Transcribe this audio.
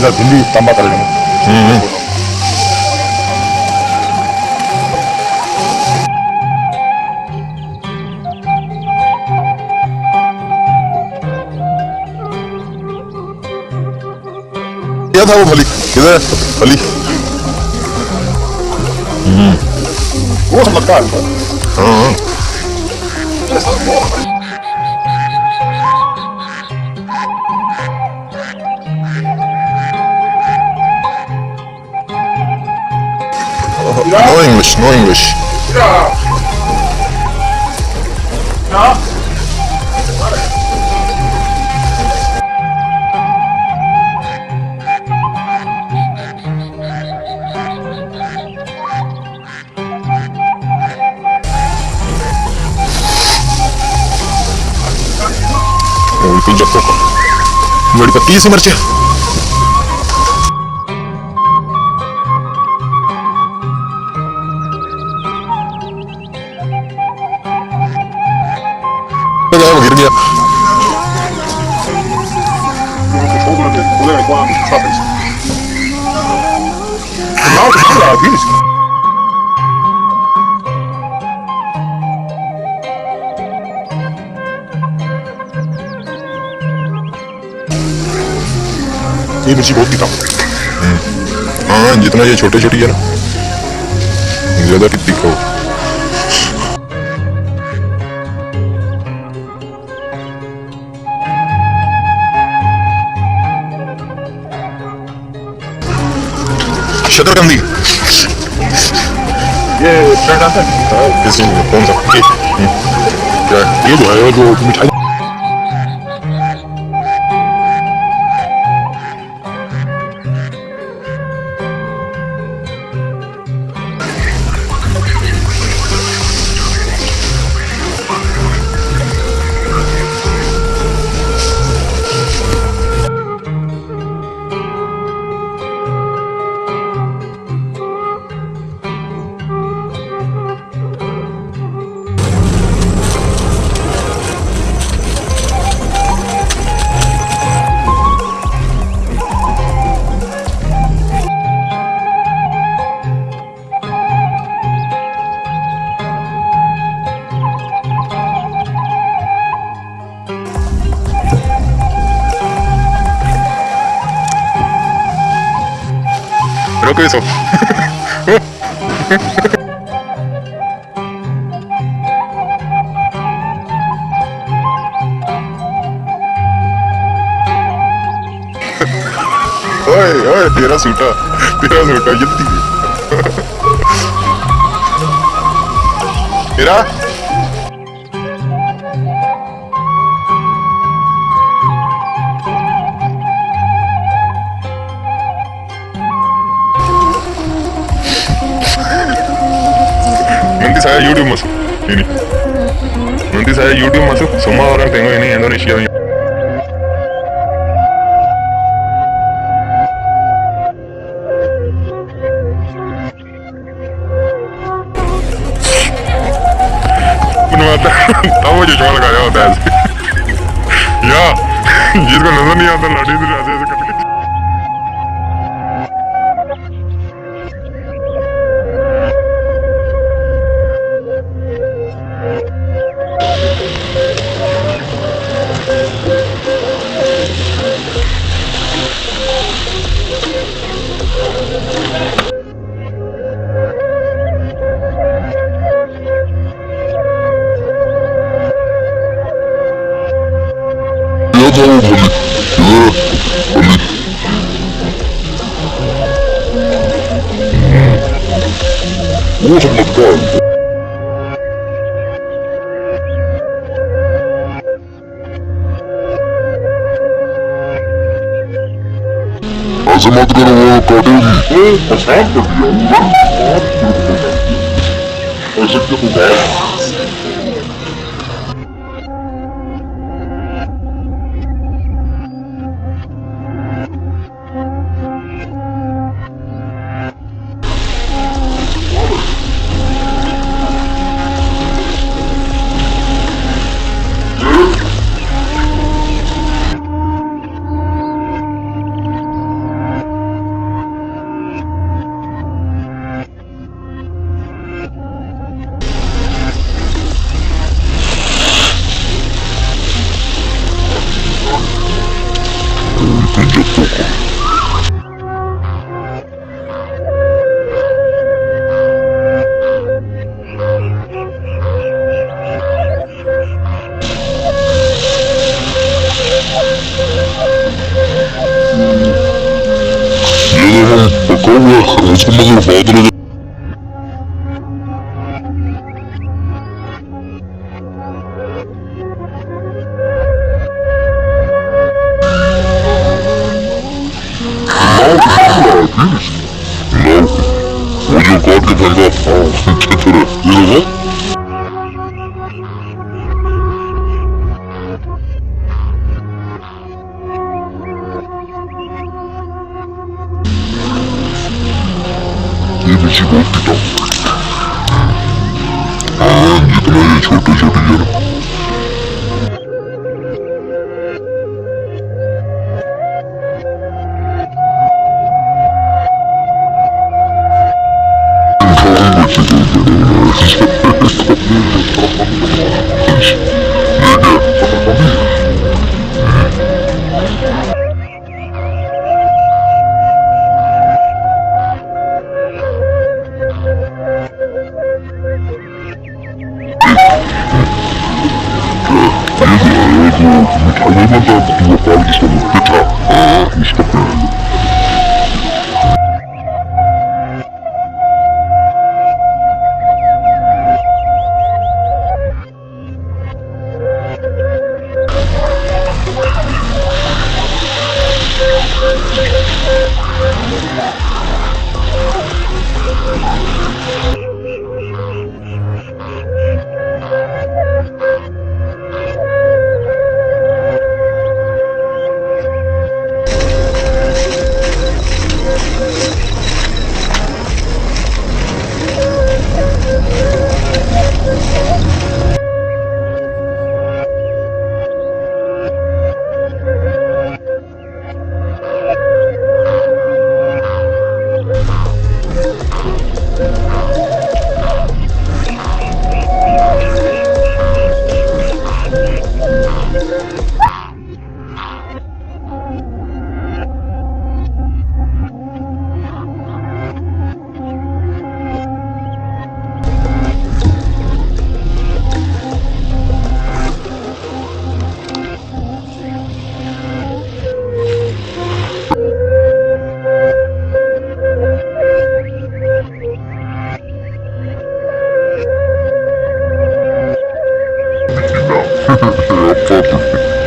bisa beli tanpa kalian. क्या था वो भली किधर है भली वो सब लगता है हाँ no English no English oh itu jatuh kok nggak dipeti sih Marcia वो गिर गया ये मिर्ची बहुत तीखा हाँ जितना ये छोटे छोटी है ना ज्यादा तीखा हो शकरकंदी ये क्या है किसी कौन सा क्या ये जो है जो मिठाई रोको इसको ओए ओए तेरा सूटा यत्ती तेरा Nanti saya YouTube masuk ini. Nanti saya YouTube masuk, semua orang tengok ini Indonesia. बनवाता तब वो जो चौल खाया होता है या जिसको नजर नहीं आता लाठी से ऐसे ऐसे करके वो सब लगता है ऐसे मत करो वो काटेगी आसान कर दिया ऐसे क्यों होगा tunjuk pokok. Jangan berkawah, sama berbadan. Hello, would you got the thing up? Oh, Chitra, you know what? ये मुझे बहुत पिता हाँ जितना ये छोटे छोटे जरा Mittlerweile da dua kali sama kita. Mustahil. Apa tuh?